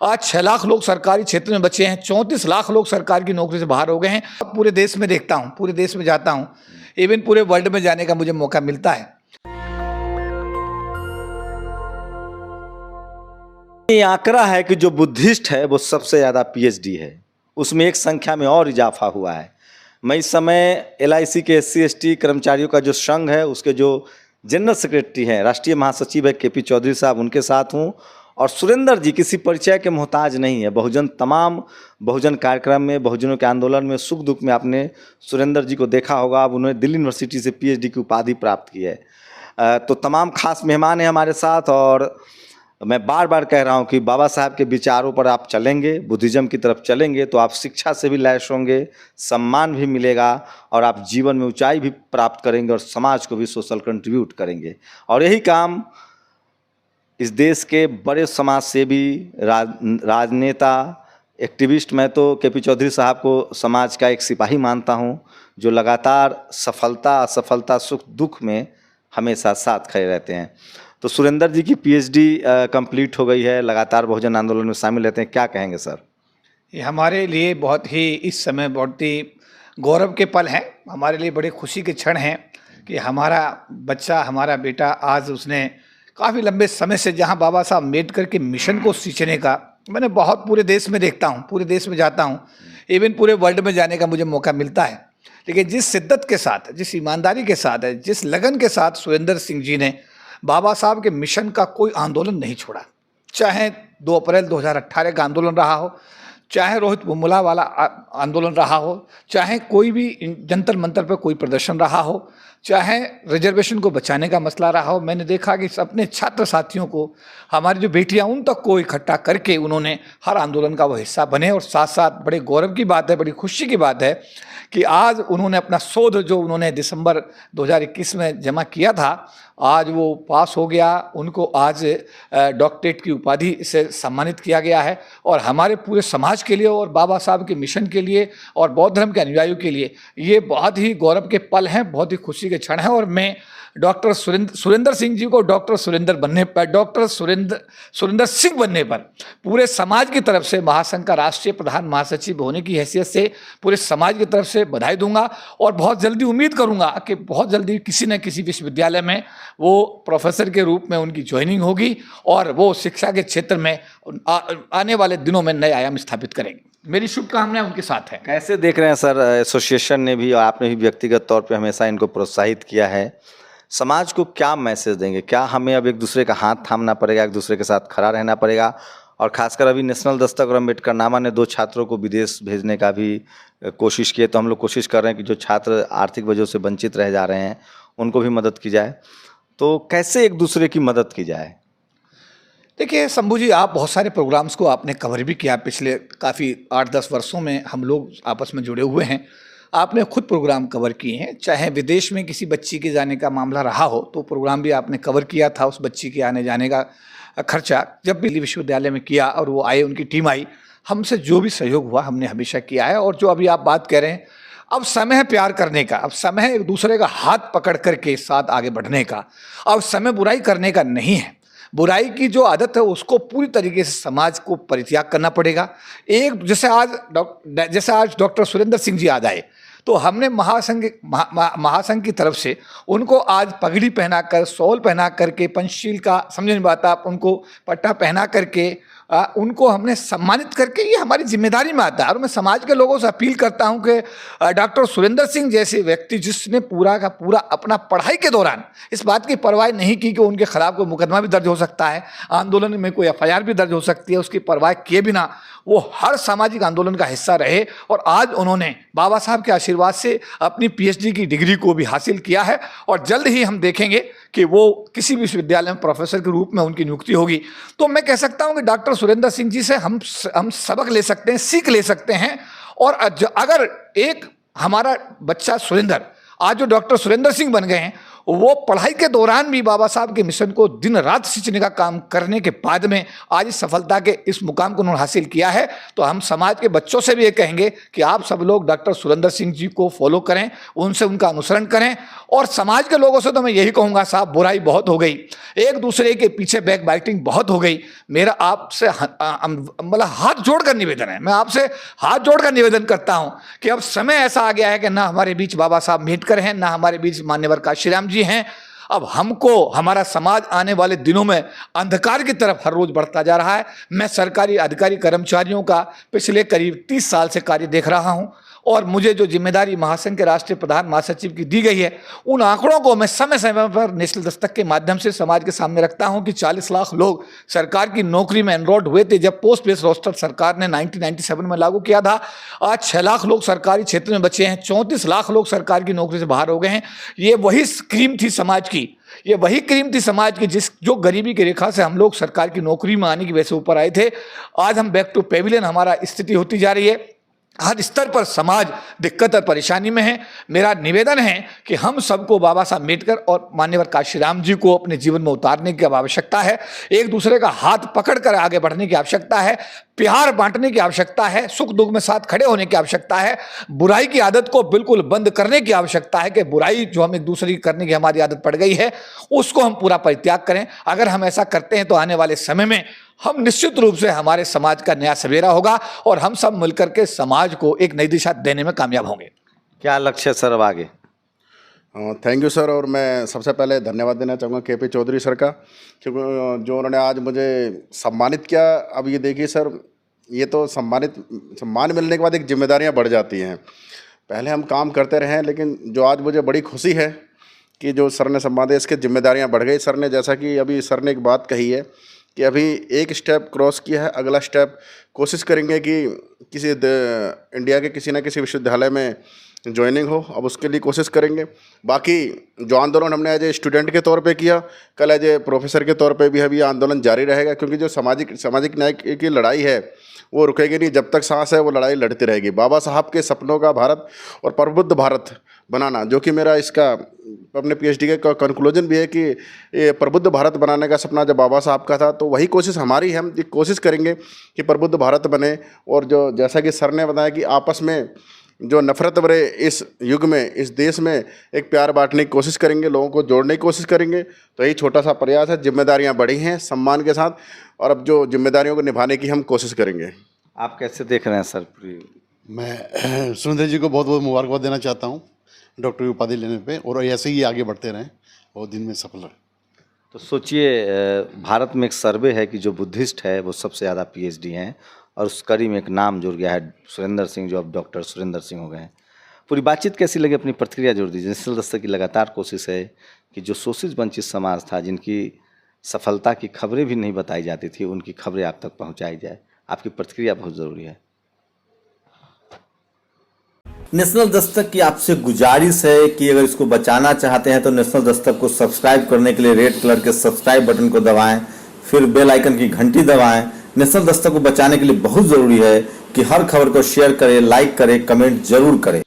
आज 6 लाख लोग सरकारी क्षेत्र में बचे हैं, 34 लाख लोग सरकार की नौकरी से बाहर हो गए हैं। अब पूरे देश में देखता हूँ, पूरे देश में जाता हूँ, इवन पूरे वर्ल्ड में जाने का मुझे मौका मिलता है। ये आंकड़ा है कि जो बुद्धिस्ट है वो सबसे ज़्यादा पीएचडी है, उसमें एक संख्या में और इजाफा हुआ है। मैं इस समय LIC के SC/ST कर्मचारियों का जो संघ है उसके जो जनरल सेक्रेटरी हैं, राष्ट्रीय महासचिव है KP चौधरी साहब, उनके साथ हूँ। और सुरेंद्र जी किसी परिचय के मोहताज नहीं है। तमाम बहुजन कार्यक्रम में, बहुजनों के आंदोलन में, सुख दुख में आपने सुरेंद्र जी को देखा होगा। अब उन्होंने दिल्ली यूनिवर्सिटी से PhD की उपाधि प्राप्त की है। तो तमाम खास मेहमान हैं हमारे साथ। और मैं बार बार कह रहा हूं कि बाबा साहब के विचारों पर आप चलेंगे, बुद्धिज़्म की तरफ चलेंगे तो आप शिक्षा से भी लैस होंगे, सम्मान भी मिलेगा और आप जीवन में ऊंचाई भी प्राप्त करेंगे और समाज को भी सोशल कंट्रीब्यूट करेंगे। और यही काम इस देश के बड़े समाज सेवी, राजनेता, एक्टिविस्ट, मैं तो KP चौधरी साहब को समाज का एक सिपाही मानता हूं, जो लगातार सफलता असफलता सुख दुख में हमेशा साथ खड़े रहते हैं। तो सुरेंद्र जी की PhD कंप्लीट हो गई है, लगातार बहुजन आंदोलन में शामिल रहते हैं, क्या कहेंगे सर? ये हमारे लिए बहुत ही इस समय बहुत ही गौरव के पल हैं, हमारे लिए बड़े खुशी के क्षण हैं कि हमारा बच्चा, हमारा बेटा आज उसने काफ़ी लंबे समय से जहां बाबा साहब अम्बेडकर के मिशन को सींचने का, मैंने बहुत पूरे देश में देखता हूं, पूरे देश में जाता हूं, इवन पूरे वर्ल्ड में जाने का मुझे मौका मिलता है। लेकिन जिस शिद्दत के साथ, जिस ईमानदारी के साथ, जिस लगन के साथ सुरेंद्र सिंह जी ने बाबा साहब के मिशन का कोई आंदोलन नहीं छोड़ा, चाहे 2 अप्रैल 2018 का आंदोलन रहा हो, चाहे रोहित बुमुला वाला आंदोलन रहा हो, चाहे कोई भी जंतर मंतर पर कोई प्रदर्शन रहा हो, चाहे रिजर्वेशन को बचाने का मसला रहा हो। मैंने देखा कि अपने छात्र साथियों को, हमारी जो बेटियां, उन तक को इकट्ठा करके उन्होंने हर आंदोलन का वो हिस्सा बने। और साथ साथ बड़े गौरव की बात है, बड़ी खुशी की बात है कि आज उन्होंने अपना शोध जो उन्होंने दिसंबर 2021 में जमा किया था, आज वो पास हो गया। उनको आज डॉक्टरेट की उपाधि से सम्मानित किया गया है। और हमारे पूरे समाज के लिए और बाबा साहब के मिशन के लिए और बौद्ध धर्म के अनुयायियों के लिए ये बहुत ही गौरव के पल हैं, बहुत ही खुशी के क्षण हैं। और मैं डॉक्टर सुरेंद्र सिंह जी को डॉक्टर सुरेंद्र सिंह बनने पर पूरे समाज की तरफ से, महासंघ का राष्ट्रीय प्रधान महासचिव होने की हैसियत से पूरे समाज की तरफ से बधाई दूंगा। और बहुत जल्दी उम्मीद करूंगा कि बहुत जल्दी किसी न किसी विश्वविद्यालय में वो प्रोफेसर के रूप में उनकी ज्वाइनिंग होगी और वो शिक्षा के क्षेत्र में आने वाले दिनों में नए आयाम स्थापित करेंगे। मेरी शुभकामनाएं उनके साथ है। कैसे देख रहे हैं सर, एसोसिएशन ने भी और आपने भी व्यक्तिगत तौर पे हमेशा इनको प्रोत्साहित किया है, समाज को क्या मैसेज देंगे? क्या हमें अब एक दूसरे का हाथ थामना पड़ेगा, एक दूसरे के साथ खड़ा रहना पड़ेगा? और खासकर अभी नेशनल दस्तक और अम्बेडकरनामा ने 2 छात्रों को विदेश भेजने का भी कोशिश की है, तो हम लोग कोशिश कर रहे हैं कि जो छात्र आर्थिक वजह से वंचित रह जा रहे हैं उनको भी मदद की जाए। तो कैसे एक दूसरे की मदद की जाए? देखिए शंभू जी, आप बहुत सारे प्रोग्राम्स को आपने कवर भी किया पिछले काफ़ी 8-10 वर्षों में, हम लोग आपस में जुड़े हुए हैं। आपने खुद प्रोग्राम कवर किए हैं, चाहे विदेश में किसी बच्ची के जाने का मामला रहा हो तो प्रोग्राम भी आपने कवर किया था। उस बच्ची के आने जाने का खर्चा जब भी विश्वविद्यालय में किया और वो आए, उनकी टीम आई, हमसे जो भी सहयोग हुआ हमने हमेशा किया है। और जो अभी आप बात कह रहे हैं, अब समय है प्यार करने का, अब समय है एक दूसरे का हाथ पकड़ करके साथ आगे बढ़ने का। अब समय बुराई करने का नहीं है। बुराई की जो आदत है उसको पूरी तरीके से समाज को परित्याग करना पड़ेगा। एक जैसे आज डॉक्टर सुरेंद्र सिंह जी आज आए तो हमने महासंघ की तरफ से उनको आज पगड़ी पहनाकर, शॉल पहना करके, पंचशील का समझ नहीं पाता, उनको पट्टा पहना करके उनको हमने सम्मानित करके, ये हमारी जिम्मेदारी में आता है। और मैं समाज के लोगों से अपील करता हूं कि डॉक्टर सुरेंद्र सिंह जैसे व्यक्ति जिसने पूरा का पूरा अपना पढ़ाई के दौरान इस बात की परवाह नहीं की कि उनके खिलाफ कोई मुकदमा भी दर्ज हो सकता है, आंदोलन में कोई FIR भी दर्ज हो सकती है, उसकी परवाह किए बिना वो हर सामाजिक आंदोलन का हिस्सा रहे। और आज उन्होंने बाबा साहब के आशीर्वाद से अपनी PhD की डिग्री को भी हासिल किया है। और जल्द ही हम देखेंगे कि वो किसी विश्वविद्यालय में प्रोफेसर के रूप में उनकी नियुक्ति होगी। तो मैं कह सकता हूं कि डॉक्टर सुरेंद्र सिंह जी से हम सबक ले सकते हैं, सीख ले सकते हैं। और अगर एक हमारा बच्चा सुरेंद्र आज जो डॉक्टर सुरेंद्र सिंह बन गए हैं, वो पढ़ाई के दौरान भी बाबा साहब के मिशन को दिन रात सींचने का काम करने के बाद में आज इस सफलता के इस मुकाम को उन्होंने हासिल किया है। तो हम समाज के बच्चों से भी ये कहेंगे कि आप सब लोग डॉक्टर सुरेंद्र सिंह जी को फॉलो करें, उनसे उनका अनुसरण करें। और समाज के लोगों से तो मैं यही कहूँगा साहब, बुराई बहुत हो गई, एक दूसरे के पीछे बैक बाइटिंग बहुत हो गई। मेरा आपसे मतलब हाथ जोड़कर निवेदन है, मैं आपसे हाथ जोड़कर निवेदन करता हूं कि अब समय ऐसा आ गया है कि ना हमारे बीच बाबा साहब अम्बेडकर हैं, ना हमारे बीच मान्यवर काशीराम जी हैं। अब हमको हमारा समाज आने वाले दिनों में अंधकार की तरफ हर रोज बढ़ता जा रहा है। मैं सरकारी अधिकारी कर्मचारियों का पिछले करीब 30 साल से कार्य देख रहा हूं और मुझे जो जिम्मेदारी महासंघ के राष्ट्रीय प्रधान महासचिव की दी गई है, उन आंकड़ों को मैं समय समय पर नेशनल दस्तक के माध्यम से समाज के सामने रखता हूं कि 40 लाख लोग सरकार की नौकरी में एनरोल्ड हुए थे जब पोस्ट बेस रोस्टर सरकार ने 1997 में लागू किया था। आज 6 लाख लोग सरकारी क्षेत्र में बचे हैं, 34 लाख लोग सरकार की नौकरी से बाहर हो गए हैं। ये वही क्रीम थी समाज की, ये वही क्रीम थी समाज की जो गरीबी की रेखा से हम लोग सरकार की नौकरी में आने की वजह से ऊपर आए थे। आज हम बैक टू पेविलियन हमारा स्थिति होती जा रही है। हर स्तर पर समाज दिक्कत और परेशानी में है। मेरा निवेदन है कि हम सबको बाबा साहब अम्बेडकर और मान्यवर काशीराम जी को अपने जीवन में उतारने की आवश्यकता है। एक दूसरे का हाथ पकड़कर आगे बढ़ने की आवश्यकता है, प्यार बांटने की आवश्यकता है, सुख दुख में साथ खड़े होने की आवश्यकता है। बुराई की आदत को बिल्कुल बंद करने की आवश्यकता है कि बुराई जो हम एक दूसरे की करने की हमारी आदत पड़ गई है उसको हम पूरा परित्याग करें। अगर हम ऐसा करते हैं तो आने वाले समय में हम निश्चित रूप से हमारे समाज का नया सवेरा होगा और हम सब मिलकर के समाज को एक नई दिशा देने में कामयाब होंगे। क्या लक्ष्य है सर अब आगे? Thank you sir. और मैं सबसे पहले धन्यवाद देना चाहूँगा केपी चौधरी सर का, क्योंकि जो उन्होंने आज मुझे सम्मानित किया। अब ये देखिए सर, ये तो सम्मान मिलने के बाद एक जिम्मेदारियाँ बढ़ जाती हैं। पहले हम काम करते रहे हैं, लेकिन जो आज मुझे बड़ी खुशी है कि जो सर ने सम्मान दिया, इसके जिम्मेदारियाँ बढ़ गई। सर ने जैसा कि अभी सर ने एक बात कही है कि अभी एक स्टेप क्रॉस किया है, अगला स्टेप कोशिश करेंगे कि किसी इंडिया के किसी न किसी विश्वविद्यालय में ज्वाइनिंग हो। अब उसके लिए कोशिश करेंगे। बाकी जो आंदोलन हमने एज ए स्टूडेंट के तौर पे किया, कल एज ए प्रोफेसर के तौर पे भी अभी आंदोलन जारी रहेगा, क्योंकि जो सामाजिक न्याय की लड़ाई है वो रुकेगी नहीं। जब तक सांस है वो लड़ाई लड़ती रहेगी। बाबा साहब के सपनों का भारत और प्रबुद्ध भारत बनाना, जो कि मेरा इसका अपने पीएचडी का कंक्लूजन भी है कि ये प्रबुद्ध भारत बनाने का सपना जब बाबा साहब का था, तो वही कोशिश हमारी है। हम कोशिश करेंगे कि प्रबुद्ध भारत बने। और जो जैसा कि सर ने बताया कि आपस में जो नफरत भरे इस युग में, इस देश में एक प्यार बांटने की कोशिश करेंगे, लोगों को जोड़ने की कोशिश करेंगे। तो यही छोटा सा प्रयास है। जिम्मेदारियां बढ़ी हैं सम्मान के साथ, और अब जो जिम्मेदारियों को निभाने की हम कोशिश करेंगे। आप कैसे देख रहे हैं सर? मैं सुरेंद्र जी को बहुत बहुत मुबारकबाद देना चाहता हूँ डॉक्टर की उपाधि लेने पे, और ऐसे ही आगे बढ़ते रहें और दिन में सफल रहे। तो सोचिए, भारत में एक सर्वे है कि जो बुद्धिस्ट है वो सबसे ज़्यादा पीएचडी हैं, और उस कड़ी में एक नाम जुड़ गया है सुरेंद्र सिंह, जो अब डॉक्टर सुरेंद्र सिंह हो गए हैं। पूरी बातचीत कैसी लगी? अपनी प्रतिक्रिया जोड़ दीजिए। नेशनल दस्तक की लगातार कोशिश है कि जो शोषित वंचित समाज था, जिनकी सफलता की खबरें भी नहीं बताई जाती थी, उनकी खबरें आप तक पहुंचाई जाए। आपकी प्रतिक्रिया बहुत ज़रूरी है। नेशनल दस्तक की आपसे गुजारिश है कि अगर इसको बचाना चाहते हैं तो नेशनल दस्तक को सब्सक्राइब करने के लिए रेड कलर के सब्सक्राइब बटन को दबाएं, फिर बेल आइकन की घंटी दबाएं। नेशनल दस्तक को बचाने के लिए बहुत जरूरी है कि हर खबर को शेयर करें, लाइक करें, कमेंट जरूर करें।